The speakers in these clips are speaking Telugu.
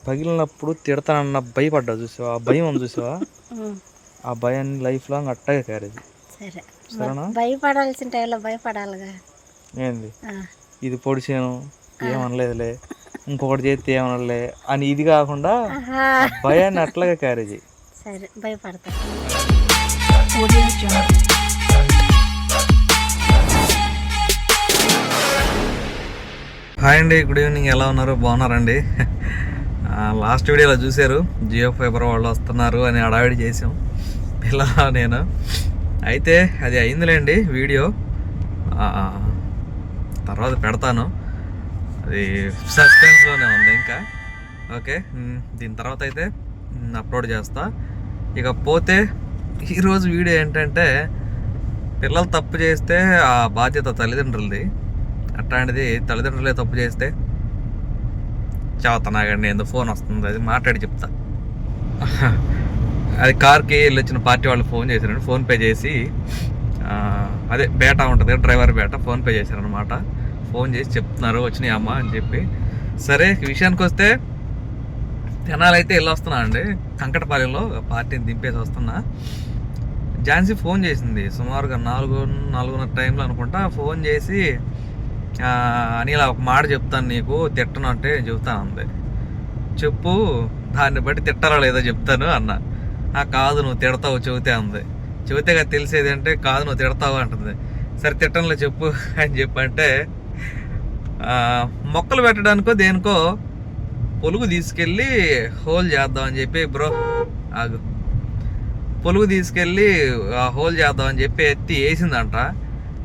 పగిలినప్పుడు తిడతానన్న భయపడ్డా చూసావా, ఆ భయం ఉంది చూసావా, ఆ భయాన్ని లైఫ్ లాంగ్ అట్టాగే క్యారేజ్. సరే సరేనా, భయపడాల్సిన టైంలో భయపడాలిగా. ఏంది ఇది పొడిచాను ఏమనలేదులే, ఇంకొకటి చేస్తే ఏమనలే అని ఇది కాకుండా భయాన్ని అట్లాగే క్యారేజ్ చేయి. సరే భయపడతా. హాయ్ అండి, గుడ్ ఈవినింగ్. ఎలా ఉన్నారు? బాగున్నారండి? లాస్ట్ వీడియోలో చూశారు, జియో ఫైబర్ వాళ్ళు వస్తున్నారు అని హడావిడి చేసాం పిల్లలు నేను. అయితే అది అయిందిలేండి, వీడియో తర్వాత పెడతాను, అది సస్పెన్స్లోనే ఉంది ఇంకా. ఓకే, దీని తర్వాత అయితే అప్లోడ్ చేస్తా. ఇక పోతే ఈరోజు వీడియో ఏంటంటే, పిల్లలు తప్పు చేస్తే ఆ బాధ్యత తల్లిదండ్రులది. అట్లాంటిది తల్లిదండ్రులే తప్పు చేస్తే చదువుతున్నాగండి, ఎందుకు ఫోన్ వస్తుంది, అది మాట్లాడి చెప్తా. అది కార్కి వెళ్ళి వచ్చిన పార్టీ వాళ్ళు ఫోన్ చేశారండి, ఫోన్పే చేసి, అదే బేటా ఉంటుంది కదా, డ్రైవర్ బేటా, ఫోన్పే చేశారనమాట. ఫోన్ చేసి చెప్తున్నారు వచ్చినాయి అమ్మ అని చెప్పి. సరే విషయానికి వస్తే, తెనాలైతే వెళ్ళి వస్తున్నా అండి, కంకటపాలెంలో పార్టీని దింపేసి వస్తున్నా. ఝాన్సీ ఫోన్ చేసింది సుమారుగా 4:30 టైంలో అనుకుంటా. ఫోన్ చేసి, అనిల్ ఒక మాట చెప్తాను నీకు, తిట్టను అంటే చెప్తాను అంది. చెప్పు, దాన్ని బట్టి తిట్టాలా లేదో చెప్తాను అన్న. కాదు నువ్వు తిడతావు చెబితే అంది. చెబితే కదా తెలిసేది అంటే, కాదు నువ్వు తిడతావు అంటుంది. సరే తిట్టంలో చెప్పు అని చెప్పంటే, మొక్కలు పెట్టడానికో దేనికో పొలుగు తీసుకెళ్ళి హోల్ చేద్దామని చెప్పి, బ్రో ఆగు, పొలుగు తీసుకెళ్ళి హోల్ చేద్దామని చెప్పి ఎత్తి వేసిందంట.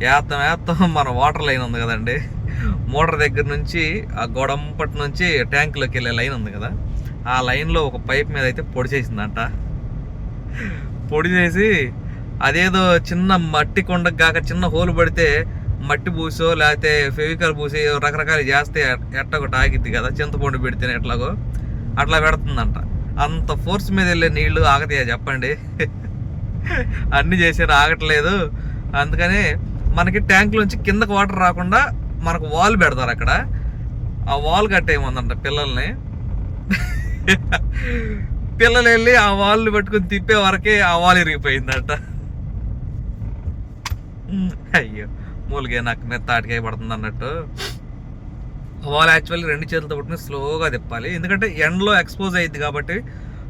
వేస్తాం మన వాటర్ లైన్ ఉంది కదండి, మోటార్ దగ్గర నుంచి ఆ గోడంపటి నుంచి ట్యాంకులోకి వెళ్ళే లైన్ ఉంది కదా, ఆ లైన్లో ఒక పైప్ మీద అయితే పొడి చేసిందంట. పొడి చేసి అదేదో చిన్న మట్టి కొండకు కాక చిన్న హోల్ పడితే మట్టి పూసో లేకపోతే ఫెవికల్ పూసి రకరకాలు చేస్తే ఎట్టొకటి ఆగిద్ది కదా, చింతపండు పెడితేనే ఎట్లాగో అట్లా పెడుతుందంట. అంత ఫోర్స్ మీద వెళ్ళే నీళ్లు ఆగతాయా చెప్పండి? అన్నీ చేసారు, ఆగట్లేదు. అందుకని మనకి ట్యాంకులోంచి కిందకు వాటర్ రాకుండా మనకు వాల్ పెడతారు అక్కడ, ఆ వాల్ కట్టేయమందంట పిల్లల్ని. పిల్లలు వెళ్ళి ఆ వాల్ని పెట్టుకుని తిప్పే వరకే ఆ వాల్ ఇరిగిపోయిందంట. అయ్యో మూలిగే నాకు మీద తాటికాయ పడుతుంది అన్నట్టు. వాల్ యాక్చువల్లీ 2 చేతులతో పట్టుకుని స్లోగా తిప్పాలి, ఎందుకంటే ఎండలో ఎక్స్పోజ్ అయ్యిద్ది కాబట్టి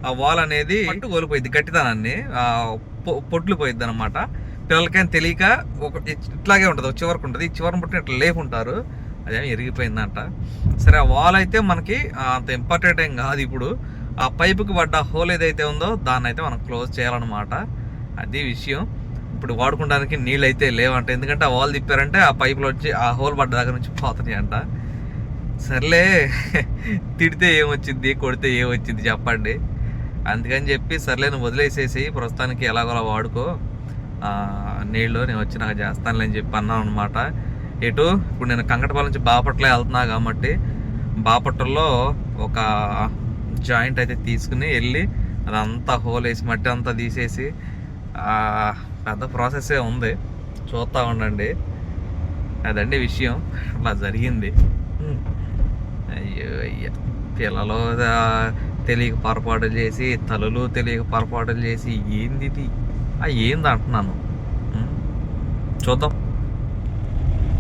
ఆ వాల్ అనేది పట్టు కోల్పోయిద్ది, గట్టితనాన్ని పొట్లు పోయిద్ది అనమాట. పిల్లలకైనా తెలియక ఒక ఇట్లాగే ఉంటుంది, చివరికి ఉంటుంది, ఈ చివరిని పట్టుకుని ఇట్లా లేకుంటారు, అదేమో ఇరిగిపోయిందంట. సరే ఆ వాల్ అయితే మనకి అంత ఇంపార్టెంట్ ఏం కాదు. ఇప్పుడు ఆ పైపుకి పడ్డ హోల్ ఏదైతే ఉందో దాన్ని అయితే మనం క్లోజ్ చేయాలన్నమాట, అది విషయం. ఇప్పుడు వాడుకోవడానికి నీళ్ళు అయితే లేవంట, ఎందుకంటే ఆ వాల్ తిప్పారంటే ఆ పైపులో వచ్చి ఆ హోల్ పడ్డ దగ్గర నుంచి పోతున్నాయి అంట. సర్లే, తిడితే ఏమొచ్చింది, కొడితే ఏమొచ్చింది చెప్పండి. అందుకని చెప్పి సర్లే నువ్వు వదిలేసేసి ప్రస్తుతానికి ఎలాగోలా వాడుకో, నీళ్ళు నేను వచ్చి నాకు చేస్తానులే అని చెప్పి అన్నాను అనమాట. ఎటు ఇప్పుడు నేను కంకటపాలెం నుంచి బాపట్ల వెళ్తున్నా కాబట్టి, బాపట్లలో ఒక జాయింట్ అయితే తీసుకుని వెళ్ళి అదంతా హోల్ వేసి మట్టి అంతా తీసేసి, పెద్ద ప్రాసెస్సే ఉంది, చూస్తూ ఉండండి. అదండి విషయం, అలా జరిగింది. అయ్యో అయ్యో, పిల్లలు తెలియక పొరపాటులు చేసి, తల్లులు తెలియక పొరపాటులు చేసి, ఏంది ఇది ఏంది అంటున్నాను. చూద్దాం.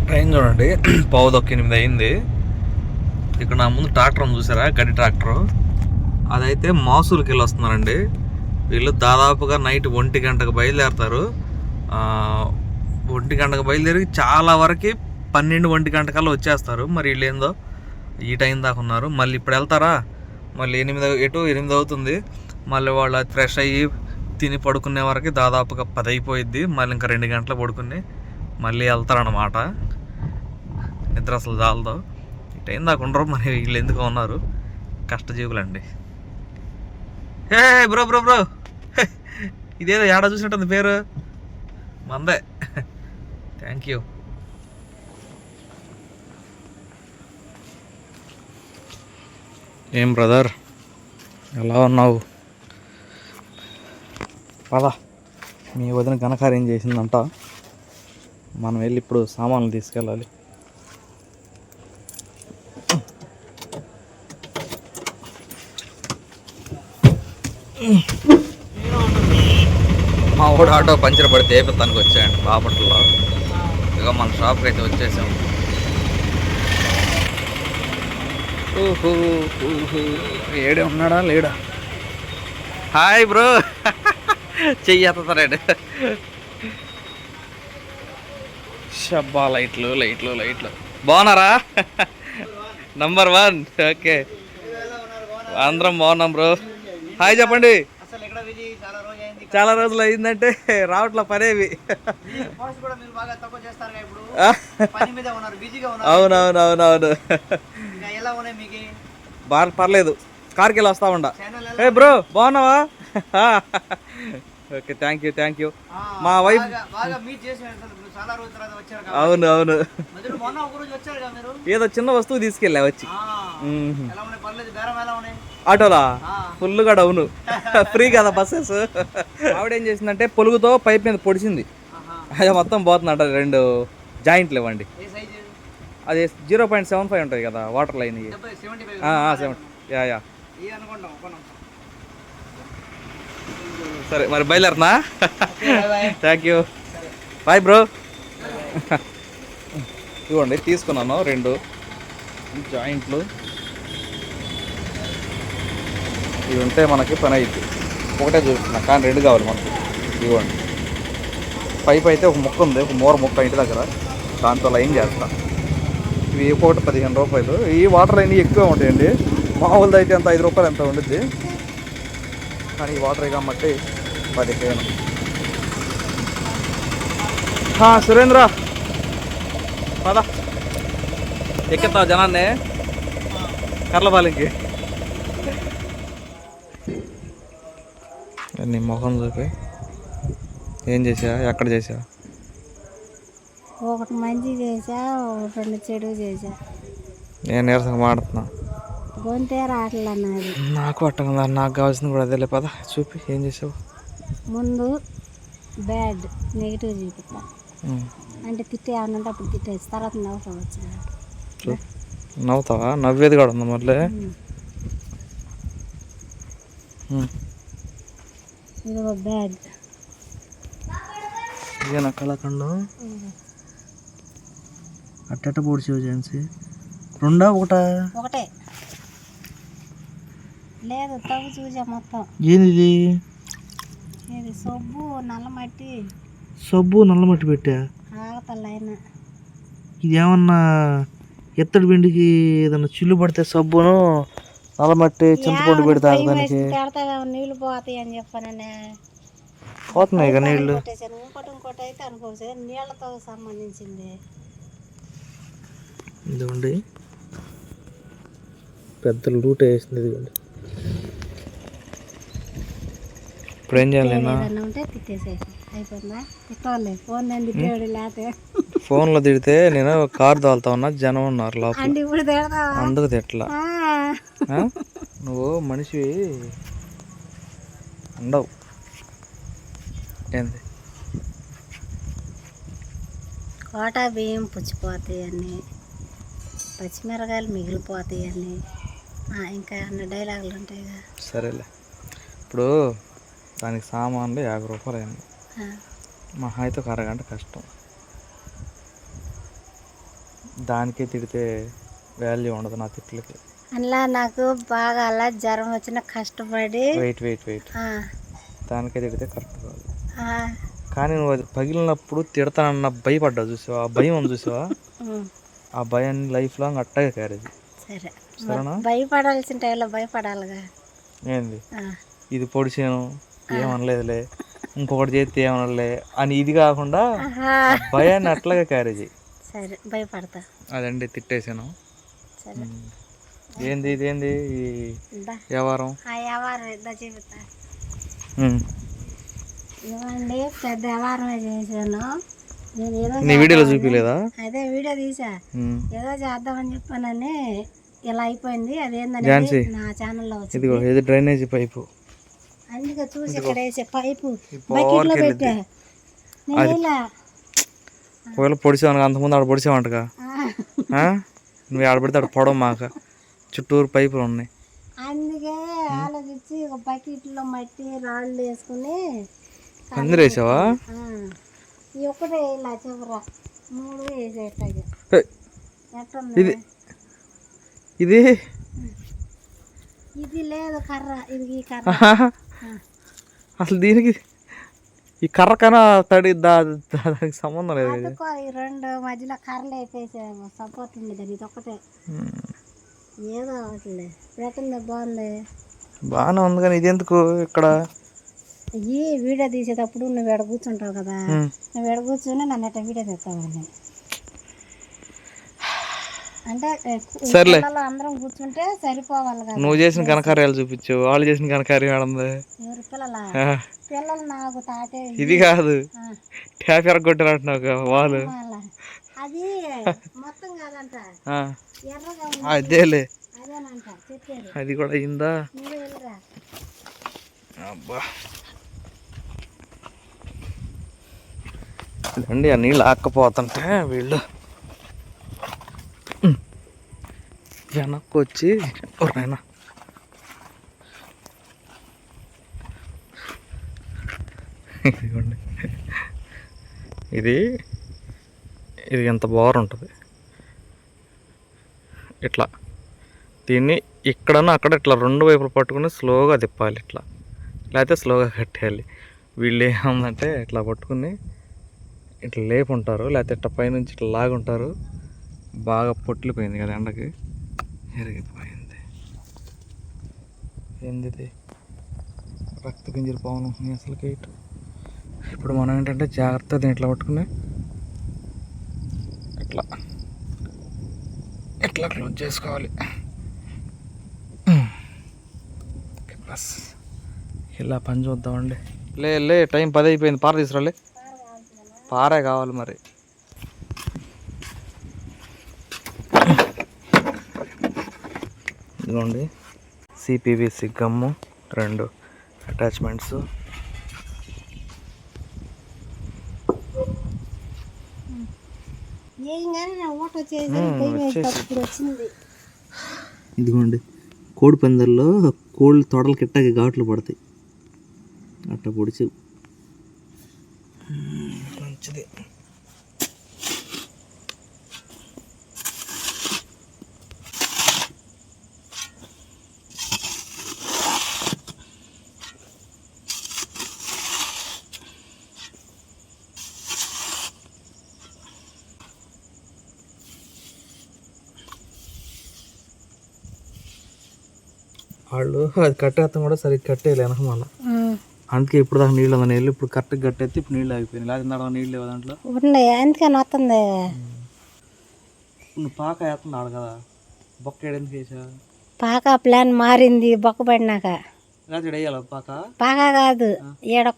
టైం చూడండి 7:08 అయింది. ఇక్కడ నా ముందు ట్రాక్టర్ ఉంది చూసారా, గడ్డి ట్రాక్టరు, అదైతే మాసూరుకి వెళ్ళి వస్తున్నారండి వీళ్ళు. దాదాపుగా నైట్ 1 గంటకు బయలుదేరుతారు. 1 గంటకు బయలుదేరి చాలా వరకు 12-1 గంటకల్లా వచ్చేస్తారు. మరి వీళ్ళు ఏందో ఈ టైం దాకా ఉన్నారు. మళ్ళీ ఇప్పుడు వెళ్తారా, మళ్ళీ 8 అవుతుంది. మళ్ళీ వాళ్ళు ఫ్రెష్ అయ్యి తిని పడుకునే వరకు దాదాపుగా 10 అయిపోయిద్ది. మళ్ళీ ఇంకా 2 గంటలు పడుకుని మళ్ళీ వెళ్తారన్నమాట. నిద్ర అసలు చాలదు, ఈ టైం దాకా ఉండరు. మరి వీళ్ళు ఎందుకు ఉన్నారు, కష్టజీవులండి. హే బ్రో బ్రో బ్రో, ఇదేదో ఏడా చూసినట్టుంది పేరు, మందే. Thank you. ఏం బ్రదర్, ఎలా ఉన్నావు? పదా, మీ వదిన ఘనకార్యం చేసిందంట, మనం వెళ్ళి ఇప్పుడు సామాన్లు తీసుకెళ్ళాలి. మా వాడు ఆటో పంచర్ పడితే తనకు వచ్చాయండి బాపట్లలో. ఇక మన షాప్కి అయితే వచ్చేసాం. ఏడే ఉన్నాడా లేడా? Hi bro. చెయ్యతాడు. షబ్బా లైట్లు లైట్లు లైట్లు. బాగున్నారా? నంబర్ 1. ఓకే, అందరం బాగున్నాం బ్రో. హాయ్ చెప్పండి. చాలా రోజులు అయిందంటే రావట్ల పనేవి. అవునవునవునవును. బాగా పర్లేదు, కార్కి వెళ్ళి వస్తా ఉండా. ఏ బ్రో బాగున్నావా? Okay, thank you. మా వైఫ్ అవును అవును, ఏదో చిన్న వస్తువు తీసుకెళ్ళా వచ్చి. ఆటోలా ఫుల్గా డౌను. ఫ్రీ కదా బస్సెస్. ఆవిడేం చేసిందంటే పొలుగుతో పైప్ మీద పొడిచింది. అది మొత్తం పోతుందంట. 2 జాయింట్లు ఇవ్వండి. అది 0.75 ఉంటుంది కదా వాటర్ లైన్. 70. యా సరే మరి బయలుదేరుతున్నా. Thank you, bye bro. ఇవ్వండి, తీసుకున్నాను 2 జాయింట్లు. ఇవి ఉంటే మనకి పని అయింది. ఒకటే చూస్తున్నా కానీ 2 కావాలి మనకి. ఇవ్వండి. పైప్ అయితే ఒక ముక్క ఉంది, ఒక మూర ముక్క ఇంటి దగ్గర, దాంతో లైన్ చేస్తా. ఇవి ఒక్కొక్కటి 15 రూపాయలు. ఈ వాటర్ లైన్ ఎక్కువే ఉంటాయండి. మామూలుది అయితే ఎంత 5 రూపాయలు ఎంత ఉండిద్ది, కానీ ఈ వాటర్ కాబట్టి 15. సురేంద్ర పదా ఎక్కిస్తావు జనాన్ని కర్లపాలెంకి. నీ మొహం చూపి ఏం చేసా, ఎక్కడ చేసా? ఒకటి మంచి చేసా, 2 చెడు చేసా. నేను నీరసంగా మాడుతున్నా, గొంతే రావట్లే నాది. నాకు అట్టగా నాకు కావాల్సింది కూడా అదే. పద చూపి ఏం చేసావు. ముందు బ్యాడ్ నెగిటివ్ చూపిస్తా. అంటే తిట్టే అన్నంటే అప్పుడు తిట్టేసి తర్వాత నవ్వుకోవచ్చు. నవ్వుతావా? నవ్వేది కూడా ఉందా మళ్ళీ? ఇదిగో బ్యాడ్. ఇదేనా కళాఖండం? అట్ట పొడిచేవు జెన్సీ. 2 ఒకటే లేదు, తవ్వు చూసా మొత్తం. ఏంది ఇది? సబ్బు నల్లమట్టి పెట్టా. ఆగతలైనా ఇది ఏమన్నా ఎత్తడి పిండికి ఏదన్నా చిల్లు పడితే సబ్బును నల్లమట్టి చింతపండు పెడతా దానికి. నీళ్ళు పోతాయి అని చెప్పాననే. పోతున్నాయి ఇక నీళ్ళు. ఇంకోటి అయితే అనుకోవచ్చు నీళ్ళతో సంబంధించింది. ఇదిగోండి పెద్ద లూట వేసింది. ఇదిగోండి. ఇప్పుడు ఏం చేయాలి? ఉంటే తిట్టేసేసి అయిపోయిందా? తిట్టాలి ఫోన్ తిట్టాడు. లేకపోతే ఫోన్లో తిడితే నేను కారు తోలుతా ఉన్నా, జనం ఉన్నారు లోపల, అందుకు తిట్లా. నువ్వు మనిషి ఉండవు. ఏంది కోటా బియ్యం పుచ్చిపోతాయని, పచ్చిమిరకాయలు మిగిలిపోతాయని, ఇంకా అన్ని డైలాగులు ఉంటాయి కదా. సరేలే, ఇప్పుడు దానికి సామాన్లు 50 రూపాయలు అయింది. మహా అయితే 1 అరగంట కష్టం. దానికే తిడితే వాల్యూ ఉండదు నా తిట్లకి. అలా నాకు బాగా అలా జ్వరం వచ్చిన కష్టపడి వెయిట్ దానికే తిడితే కరెక్ట్ కాదు. కానీ నువ్వు అది పగిలినప్పుడు తిడతానన్న భయపడ్డావు చూసావా? ఆ భయం చూసావా? ఆ భయాన్ని లైఫ్ లాంగ్ అట్టగా క్యారేజ్. సరేనా? భయపడాల్సిన టైంలో భయపడాలిగా. ఏంది ఇది పొడిచాను ఏమనలేదులే, ఇంకొకటి చేస్తే ఏమనలే అని ఇది కాకుండా భయాన్ని అట్లాగే క్యారేజ్. సరే భయపడతా. అదండి తిట్టేసాను. ఏంది ఇదేంది ఈ వ్యవహారం? చెబుతా ఇవ్వండి. పెద్ద వ్యవహారమే చేశాను నేను. ఏదో నీ వీడియోలో చూపిలేదా? అదే వీడియో తీసా, ఏదో చేద్దామని చెప్పానని ఇలా అయిపోయింది. అదేందని నా ఛానల్లో వచ్చింది. ఇదిగో ఇది డ్రైనేజీ పైపు. అందుకే చూసి ఇక్కడ వేసే పైపు బకెట్లో పెట్టా. ఒకవేళ పొడిచావు అంతకుముందు ఆడ పొడిచావంటగా. నువ్వు ఆడ పెడితే ఆడ పొడవు మాక చుట్టూరు పైపులు ఉన్నాయి. అందుకే ఆలోచించి ఒక బకెట్లో మట్టి రాళ్ళు వేసుకుని అందరు వేసావా? ఈ ఒక్కటే ఇలా చివర 3 వేసేస్తాయి. ఇది ఇది ఇది లేదు కర్ర, ఇది ఈ కర్ర. అసలు దీనికి ఈ కర్ర కన్నా తడి దానికి సంబంధం లేదు. అందుకో ఈ 2 మధ్యలో కర్రలు వేసేసాము, సపోర్ట్ ఉండేది. ఇది ఒకటే ఏదో అట్లే పెట్టింది. బాగానే ఉంది కానీ ఇది ఎందుకు ఇక్కడ? ఈ వీడియో తీసేటప్పుడు నువ్వు ఎడ కూర్చుంటావు కదా, నువ్వు ఎడ కూర్చుని నన్ను అట్లా వీడియో తీస్తావని. అంటే అందరం కూర్చుంటే సరిపోవాలి కదా. నువ్వు చేసిన ఘనకార్యాలు చూపించు, వాళ్ళు చేసిన ఘనకార్యం ఆడంది. ఎవరు పిల్లలు నాకు తాటే. ఇది కాదు, ట్యాప్ ఎరగొట్టారంటున్నావు వాళ్ళు. అది మొత్తం కాదంట, ఎర్రగా అదేలే, అదేనంట చెప్పారు. అది కూడా అయిందా? నువ్వు వెళ్ళరా. అబ్బా ఇదండి ఆ నీళ్ళు ఆక్కపోతుంటే వీళ్ళు వెనక్కి వచ్చి ఎవరైనా ఇదిగోండి, ఇది ఎంత బాగుంటుంది ఇట్లా. దీన్ని ఇక్కడన్నా అక్కడ ఇట్లా 2 వైపులు పట్టుకుని స్లోగా తిప్పాలి ఇట్లా, లేకపోతే స్లోగా కట్టేయాలి. వీళ్ళు ఏముందంటే ఇట్లా పట్టుకుని ఇట్లా లేపుంటారు, లేకపోతే ఇట్లా పైనుంచి ఇట్లా లాగుంటారు. బాగా పొట్లిపోయింది కదా ఎండకి, ఎరిగిపోయింది. ఏంది రక్త గింజలు పవనం అసలుకి ఇటు. ఇప్పుడు మనం ఏంటంటే జాగ్రత్తగా దీన్ని ఇట్లా పట్టుకుని ఇట్లా ఇట్లా క్లోజ్ చేసుకోవాలి. బస్ ఇలా పని చూద్దామండి. లే టైం 10 అయిపోయింది. పార తీసుకురాలే, పారే కావాలి మరి. ఇదిగోండి సిపివిసి గమ్ము, 2 అటాచ్మెంట్స్. ఇదిగోండి కోడి పందాల్లో కోళ్ళు తొడలు కిట్టకి ఘాట్లు పడతాయి, అట్లా పొడిచి మంచిది. వాళ్ళు అది కట్టేస్తాం కూడా సరిగ్గా కట్టేయాలి వెనక మళ్ళీ. అందుకే ఇప్పుడు దాకా నీళ్ళు ఉందని వెళ్ళి ఇప్పుడు కరెక్ట్గా కట్టేస్తే ఇప్పుడు నీళ్ళు ఆగిపోయినాయి, లేకపోతే నీళ్ళు లేవు దాంట్లో. అందుకని వస్తుంది. నువ్వు పాక వేస్తున్నాడు కదా, బొక్క ఏడెందుకు వేసా? పాక ప్లాన్ మారింది బొక్క పడినాక. వేయాలి పాక కాదు, ఏడో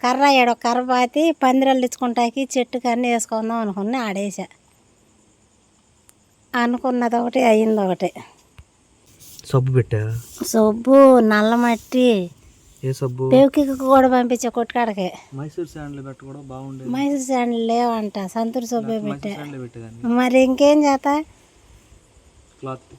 కర్ర పాతి పందిరలు ఇచ్చుకుంటాకి చెట్టుకి అన్నీ వేసుకుందాం అనుకుని ఆడేసా. అనుకున్నది ఒకటి, అయింది ఒకటి. సబ్బు పెట్టా? సబ్బు నల్ల మట్టి. ఏ సబ్బు? పేవుకి కూడా పంపించా కొట్టుకాడకి. మైసూర్ శాండ్లు పెట్ట కూడా బాగుండేది. మైసూర్ శాండ్లు లేవంట, సంతూర్ సబ్బే పెట్టా. మరి ఇంకేం చేస్తా? క్లాత్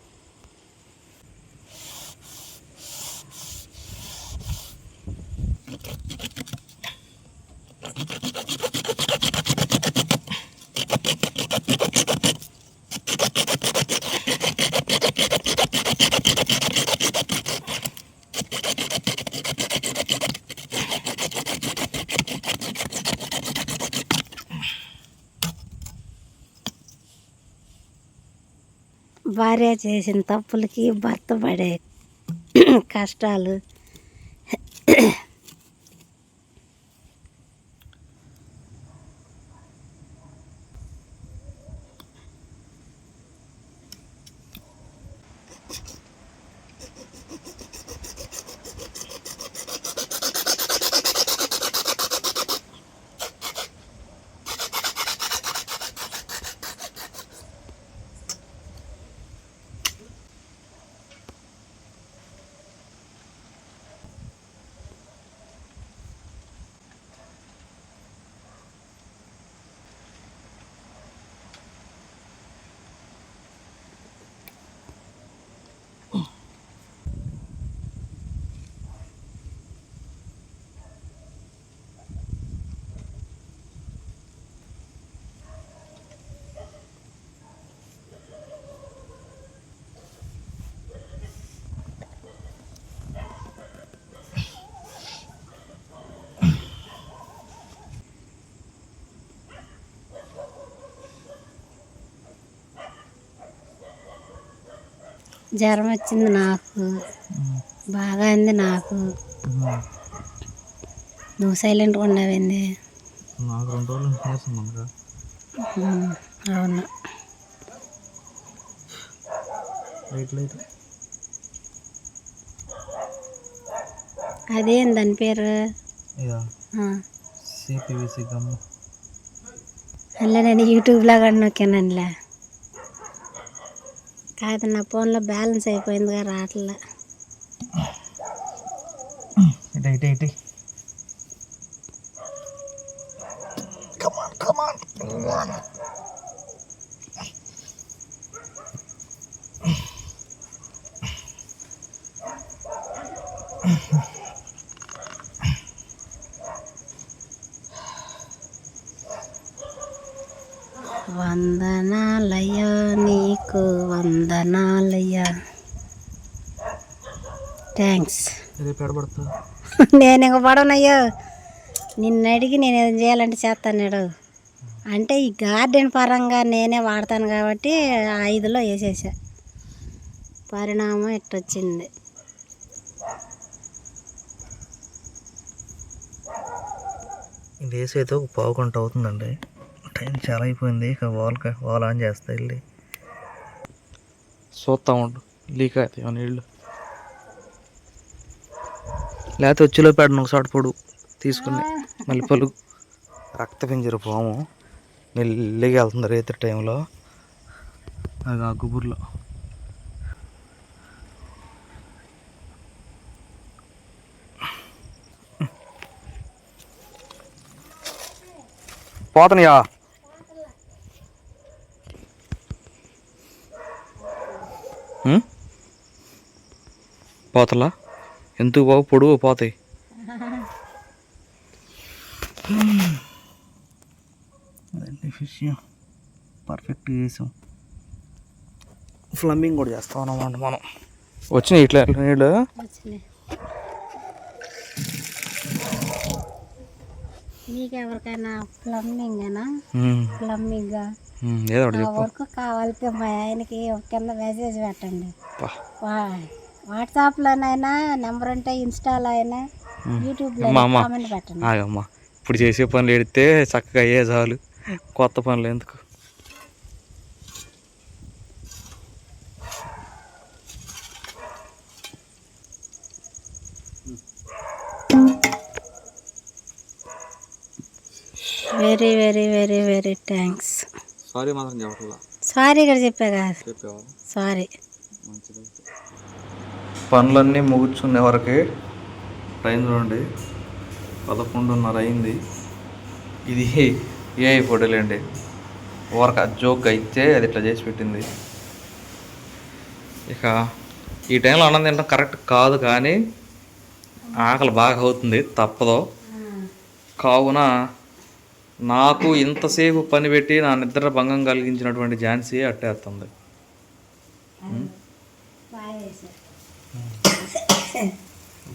భార్య చేసిన తప్పులకి భర్త పడే కష్టాలు. జ్వరం వచ్చింది నాకు, బాగా అయింది నాకు. నువ్వు సైలెంట్గా ఉండవేంది? నాకు 2 రోజులు నీరసం ఉందిగా. అవును. లైట్ అదేం దాని పేరు? సిపివిసి గమ్ము. అలా నేను యూట్యూబ్లో కూడా నొక్కానులే, కాదు నా ఫోన్లో బ్యాలెన్స్ అయిపోయిందిగా రావట్లే. ఇటు కమాన్. వందనాలయ్యా నీకు వందనాలయ్యా. థ్యాంక్స్. నేను ఇంక పడనయ్యో, నిన్ను అడిగి నేను ఏం చేయాలంటే చేస్తాను. అంటే ఈ గార్డెన్ పరంగా నేనే వాడతాను కాబట్టి 5లో వేసేసా. పరిణామం ఇట్టొచ్చింది. ఇది వేసి అయితే ఒక 1/2 గంట అవుతుందండి. టైం చాలా అయిపోయింది. ఇక వాల్ ఆన్ చేస్తా వెళ్ళి చూస్తా ఉండు, లీక్ అవుతాయి నీళ్ళు. లేకపోతే వచ్చిలో పెట్టను ఒకసారి పొడు తీసుకుని మళ్ళీ పలుగు. రక్తపింజర పాము మెల్లిగా వెళ్తుంది రేత్రి టైంలో. అది ఆ గుబుర్లో పోతనయా. పోతలా ఎందుకు బాబు, పొడుగు పోతాయి. అదండి ఫిష్ పర్ఫెక్ట్గా చేసాం. ఫ్లమ్మింగ్ కూడా చేస్తాం అన్నమాట మనం. వచ్చినాయి ఇట్లా నీళ్ళు. నీకెవరికైనా ప్లంబింగ్ ఏదో ఒకటి వర్క్ కావాలితే మా ఆయనకి కింద మెసేజ్ పెట్టండి. వాట్సాప్లోనైనా నెంబర్ ఉంటే ఇన్స్టాలో అయినా యూట్యూబ్లో కామెంట్ పెట్టండి. అమ్మా ఇప్పుడు చేసే పనులు ఎడితే చక్కగా అయ్యే చాలు, కొత్త పనులు ఎందుకు. Very very very very thanks. Sorry మాత్రం చెప్పట్లా. సారీ ఇక్కడ చెప్పా కాదు, సారీ. పనులన్నీ ముగుర్చుకునే వరకే టైం చూడండి 11:30 అయింది. ఇది ఏఐ ఫోటోలేండి, వర్క్ జోక్ అయితే అది ఇట్లా చేసి పెట్టింది. ఇక ఈ టైంలో అన్నం తినడం కరెక్ట్ కాదు, కానీ ఆకలి బాగా అవుతుంది, తప్పదు. కావున నాకు ఇంతసేపు పని పెట్టి నా నిద్ర భంగం కలిగించినటువంటి ఝాన్సీ అట్టేస్తుంది.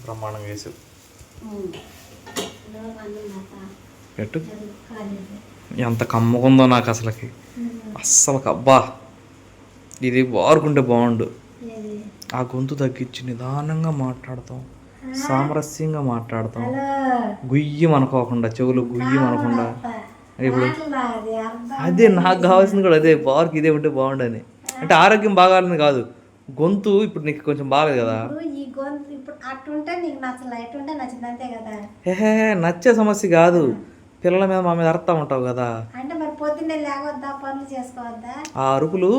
బ్రహ్మాండంగా వేసావు. పెట్టు, ఎంత కమ్మకుందో నాకు అసలుకి. అస్సలు అబ్బా, ఇది వారుకుంటే బాగుండు. ఆ గొంతు తగ్గించి నిదానంగా మాట్లాడతాం, సామరస్యంగా మాట్లాడతాం, గుయ్యం అనుకోకుండా, చెవులు గుయ్యం అనకుండా. ఇప్పుడు అదే నాకు కావాల్సింది కూడా అదే, బార్కి ఇదే ఉంటే బాగుండని. అంటే ఆరోగ్యం బాగాలని కాదు, గొంతు ఇప్పుడు నీకు కొంచెం బాగాలేదు కదా. హే నచ్చే సమస్య కాదు, పిల్లల మీద మా మీద అరుతా ఉంటావు కదా. ఆ అరుపులు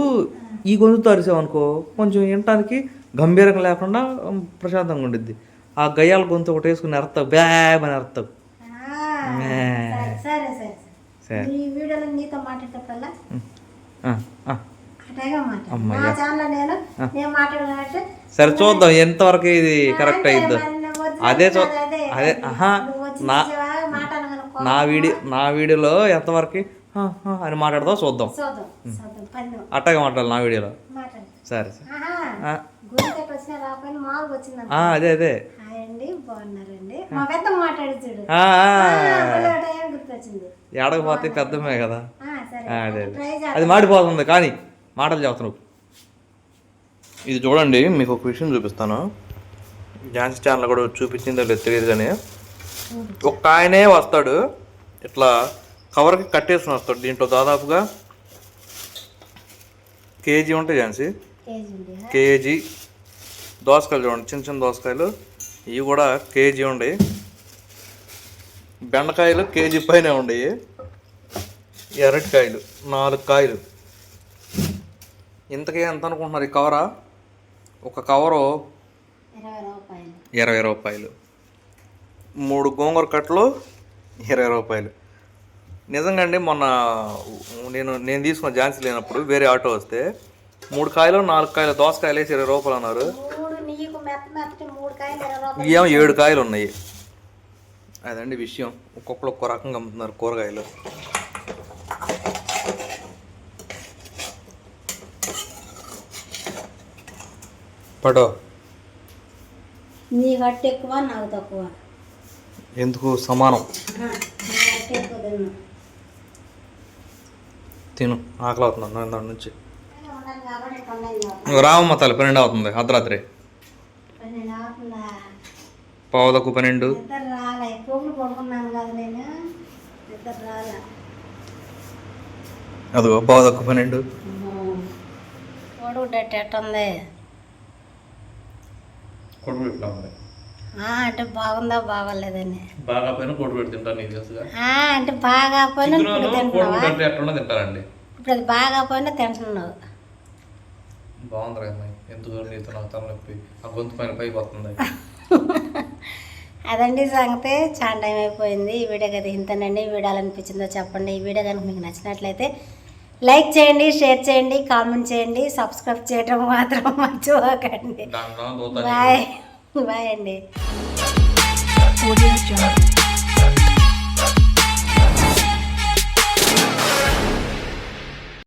ఈ గొంతుతో అరిసావు అనుకో, కొంచెం వినటానికి గంభీరంగా లేకుండా ప్రశాంతంగా ఉండిద్ది. ఆ గయ్యాల గొంతు ఒకటి వేసుకుని అరుతావు, బ్యాబ్ అని అరుతావు. సరే చూద్దాం ఎంతవరకు ఇది కరెక్ట్ అయిద్దో. అదే అదే నా వీడియోలో ఎంతవరకు అని మాట్లాడతావు చూద్దాం. అట్టగా మాట్లాడాలి నా వీడియోలో. సరే అదే అదే ఏడకపోతే పెద్దమే కదా. అదే అది మాడిపోతుంది కానీ మాటలు చెప్తున్నావు. ఇది చూడండి, మీకు ఒక విషయం చూపిస్తాను. ఝాన్సీ ఛానల్ కూడా చూపించిందో లేదు తెలియదు కానీ, ఒక ఆయనే వస్తాడు ఇట్లా కవర్కి కట్టేసుకుని వస్తాడు. దీంట్లో దాదాపుగా కేజీ ఉంటాయి ఝాన్సీ, కేజీ దోసకాయలు చూడండి, చిన్న చిన్న దోసకాయలు ఇవి కూడా కేజీ ఉండయి. బెండకాయలు కేజీ పైనే ఉండయి. ఎరటికాయలు 4 కాయలు. ఇంతకీ ఎంత అనుకుంటున్నారు ఈ కవరా? ఒక కవరు 20 రూపాయలు. 3 గోంగూర కట్టలు 20 రూపాయలు. నిజంగా అండి, మొన్న నేను తీసుకున్న ఝాన్సీ లేనప్పుడు వేరే ఆటో వస్తే 3 కాయలు 4 కాయలు దోసకాయలు వేసి 20 రూపాయలు అన్నారు. ఏమో 7 కాయలు ఉన్నాయి. అదండి విషయం. ఒక్కొక్కరు ఒక్కో రకంగా అమ్ముతున్నారు కూరగాయలు. పడో నీ కట్టు ఎక్కువ, నాకు తక్కువ. ఎందుకు సమానం? తిను, ఆకలి అవుతున్నాను దాని నుంచి. రామమ్మ తల్లి 12 అవుతుంది అర్ధరాత్రి. 12:12. అదిగో 12:12. అంటే బాగుందా బాగోలేదని. బాగా పైన కోడి పెట్టి తింటాను నీకు తెలుసుగా. అంటే బాగా పోయినా తింటారండి. ఇప్పుడు అది బాగా పోయినా తింటున్నావు. బాగుంది కదా ఎందుకు నీతో నాకు తలనొప్పి, ఆ గొంతు పైన పైకి వస్తుంది. అదండి సంగతే. చాలా టైం అయిపోయింది. ఈ వీడియో కదా ఇంతనండి. ఈ వీడియో అనిపించిందో చెప్పండి. ఈ వీడియో కనుక మీకు నచ్చినట్లయితే లైక్ చేయండి, షేర్ చేయండి, కామెంట్ చేయండి, సబ్స్క్రైబ్ చేయడం మాత్రం మర్చిపోకండి. బాయ్ బాయ్ అండి.